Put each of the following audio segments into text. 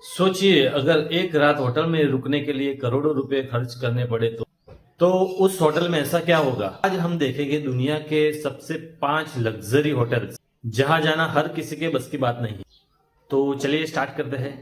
सोचिए अगर एक रात होटल में रुकने के लिए करोड़ों रुपए खर्च करने पड़े तो उस होटल में ऐसा क्या होगा। आज हम देखेंगे दुनिया के सबसे 5 लग्जरी होटल्स जहां जाना हर किसी के बस की बात नहीं। तो चलिए स्टार्ट करते हैं।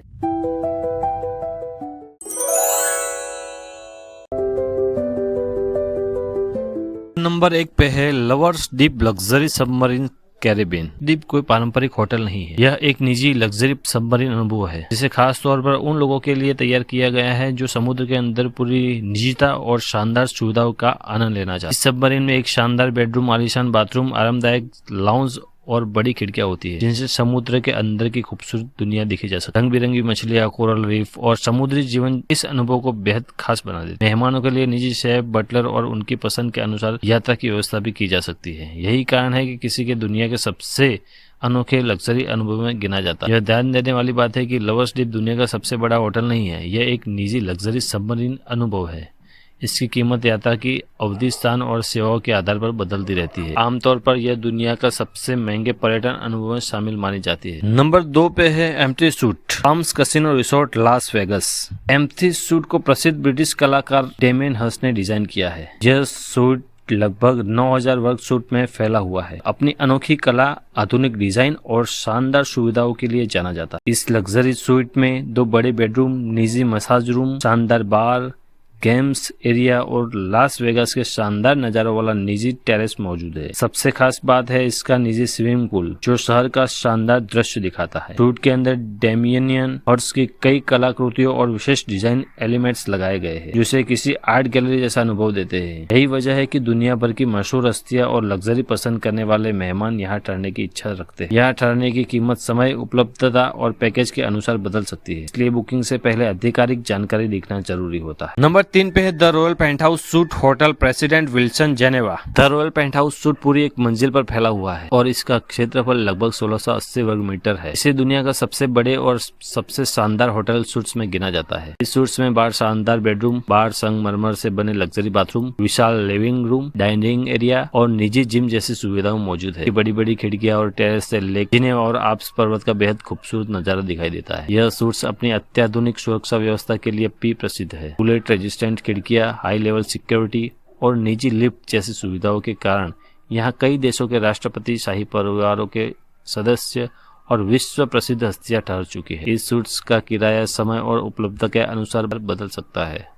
नंबर 1 पे है lovers deep luxury submarine Caribbean. द्वीप कोई पारंपरिक होटल नहीं है, यह एक निजी लग्जरी सबमरीन अनुभव है जिसे खास तौर पर उन लोगों के लिए तैयार किया गया है जो समुद्र के अंदर पूरी निजता और शानदार सुविधाओं का आनंद लेना चाहते हैं। इस सबमरीन में एक शानदार बेडरूम, आलीशान बाथरूम, आरामदायक लाउंज और बड़ी खिड़कियां होती है जिनसे समुद्र के अंदर की खूबसूरत दुनिया दिखी जा सकती है। रंग बिरंगी मछलियां, कोरल रीफ और समुद्री जीवन इस अनुभव को बेहद खास बना देते हैं। मेहमानों के लिए निजी शेफ, बटलर और उनकी पसंद के अनुसार यात्रा की व्यवस्था भी की जा सकती है। यही कारण है कि किसी के दुनिया के सबसे अनोखे लग्जरी अनुभव में गिना जाता है। यह ध्यान देने वाली बात है कि लवर्स डीप दुनिया का सबसे बड़ा होटल नहीं है, यह एक निजी लग्जरी सबमरीन अनुभव है। इसकी कीमत यात्रा की अवधि, स्थान और सेवाओं के आधार पर बदलती रहती है। आमतौर पर यह दुनिया का सबसे महंगे पर्यटन अनुभव में शामिल मानी जाती है। नंबर 2 पे है amplitude palms casino resort Las Vegas. Amplitude को प्रसिद्ध ब्रिटिश कलाकार डेमियन हर्स्ट ने डिजाइन किया है। यह सूट लगभग 9000 वर्ग फुट में फैला हुआ है। अपनी अनोखी कला, आधुनिक डिजाइन और शानदार सुविधाओं के लिए जाना जाता है। इस लग्जरी स्वीट में 2 बड़े बेडरूम, निजी मसाज रूम, शानदार बार, गेम्स एरिया और लास वेगास के शानदार नजारों वाला निजी टेरेस मौजूद है। सबसे खास बात है इसका निजी स्विमिंग पूल जो शहर का शानदार दृश्य दिखाता है। सूट के अंदर डेमियन हर्स्ट की कई कलाकृतियों और विशेष डिजाइन एलिमेंट्स लगाए गए हैं जिसे किसी आर्ट गैलरी जैसा अनुभव देते हैं। यही वजह है कि दुनिया भर की मशहूर हस्तियां और लग्जरी पसंद करने वाले मेहमान यहाँ ठहरने की इच्छा रखते हैं। यहाँ ठहरने की कीमत समय, उपलब्धता और पैकेज के अनुसार बदल सकती है, इसलिए बुकिंग से पहले आधिकारिक जानकारी देखना जरूरी होता है। नंबर 3 पे है the Royal Penthouse Suite Hotel President Wilson Geneva. The Royal Penthouse Suite पूरी एक मंजिल पर फैला हुआ है और इसका क्षेत्रफल लगभग 1680 वर्ग मीटर है। इसे दुनिया का सबसे बड़े और सबसे शानदार होटल सूट्स में गिना जाता है। इस सूट्स में बार, शानदार बेडरूम, बार, संगमरमर से बने लग्जरी बाथरूम, विशाल लिविंग रूम, डाइनिंग एरिया और निजी जिम जैसी सुविधाएं मौजूद है। बड़ी बड़ी खिड़कियां और टेरेस से लेक, जिन्हें और आप्स पर्वत का बेहद खूबसूरत नजारा दिखाई देता है। यह सूट्स अपनी अत्याधुनिक सुरक्षा व्यवस्था के लिए भी प्रसिद्ध है। बुलेट रेजिस्टेंट खिड़कियां, हाई लेवल सिक्योरिटी और निजी लिफ्ट जैसी सुविधाओं के कारण यहाँ कई देशों के राष्ट्रपति, शाही परिवारों के सदस्य और विश्व प्रसिद्ध हस्तियां ठहर चुकी है। इस सूट्स का किराया समय और उपलब्धता के अनुसार बदल सकता है,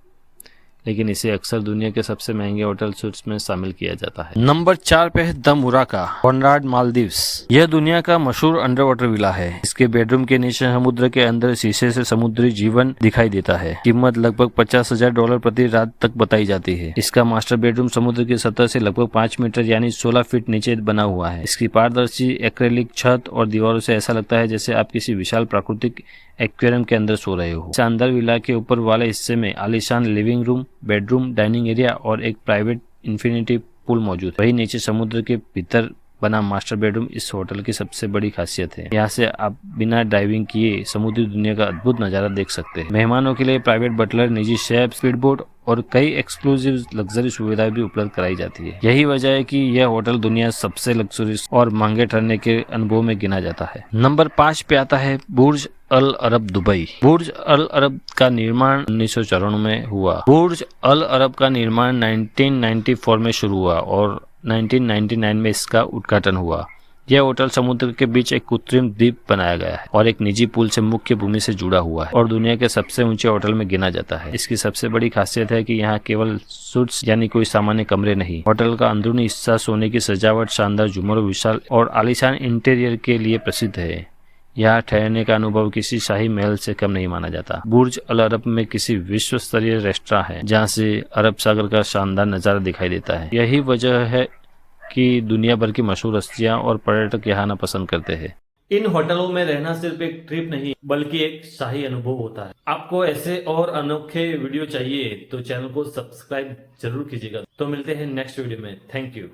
लेकिन इसे अक्सर दुनिया के सबसे महंगे होटल सूट्स में शामिल किया जाता है। नंबर 4 पे है द मुराका कॉनराड मालदीव्स। यह दुनिया का मशहूर अंडर वाटर विला है। इसके बेडरूम के नीचे समुद्र के अंदर शीशे से समुद्री जीवन दिखाई देता है। कीमत लगभग $50,000 प्रति रात तक बताई जाती है। इसका मास्टर बेडरूम समुद्र की सतह से लगभग 5 मीटर यानी 16 फीट नीचे बना हुआ है। इसकी पारदर्शी एक्रेलिक छत और दीवारों से ऐसा लगता है जैसे आप किसी विशाल प्राकृतिक एक्वेरियम के अंदर सो रहे हो। शानदार विला के ऊपर वाले हिस्से में आलीशान living room, bedroom, dining area और एक प्राइवेट इन्फिनिटी पूल मौजूद है। वही नीचे समुद्र के भीतर बना मास्टर बेडरूम इस होटल की सबसे बड़ी खासियत है। यहाँ से आप बिना ड्राइविंग किए समुद्री दुनिया का अद्भुत नजारा देख सकते हैं। मेहमानों के लिए प्राइवेट बटलर, निजी शेफ, स्पीड बोट और कई एक्सक्लूसिव लग्जरी सुविधाएं भी उपलब्ध कराई जाती है। यही वजह है कि यह होटल दुनिया सबसे लग्जरी और महंगे ठहरने के अनुभव में गिना जाता है। नंबर 5 पे आता है बुर्ज अल अरब दुबई। बुर्ज अल अरब का निर्माण 1994 में हुआ। बुर्ज अल अरब का निर्माण 1994 में शुरू हुआ और 1999 में इसका उद्घाटन हुआ। यह होटल समुद्र के बीच एक कृत्रिम द्वीप बनाया गया है और एक निजी पुल से मुख्य भूमि से जुड़ा हुआ है और दुनिया के सबसे ऊंचे होटल में गिना जाता है। इसकी सबसे बड़ी खासियत है कि यहाँ केवल सूट्स यानी कोई सामान्य कमरे नहीं, होटल का अंदरूनी हिस्सा, सोने की सजावट, शानदार झूमर, विशाल और आलीशान इंटीरियर के लिए प्रसिद्ध है। यहाँ ठहरने का अनुभव किसी शाही महल से कम नहीं माना जाता। बुर्ज अल अरब में किसी विश्व स्तरीय रेस्टोरेंट है जहाँ से अरब सागर का शानदार नजारा दिखाई देता है। यही वजह है कि दुनिया भर की मशहूर हस्तियां और पर्यटक यहाँ आना पसंद करते हैं। इन होटलों में रहना सिर्फ एक ट्रिप नहीं बल्कि एक शाही अनुभव होता है। आपको ऐसे और अनोखे वीडियो चाहिए तो चैनल को सब्सक्राइब जरूर कीजिएगा। तो मिलते हैं नेक्स्ट वीडियो में। Thank you.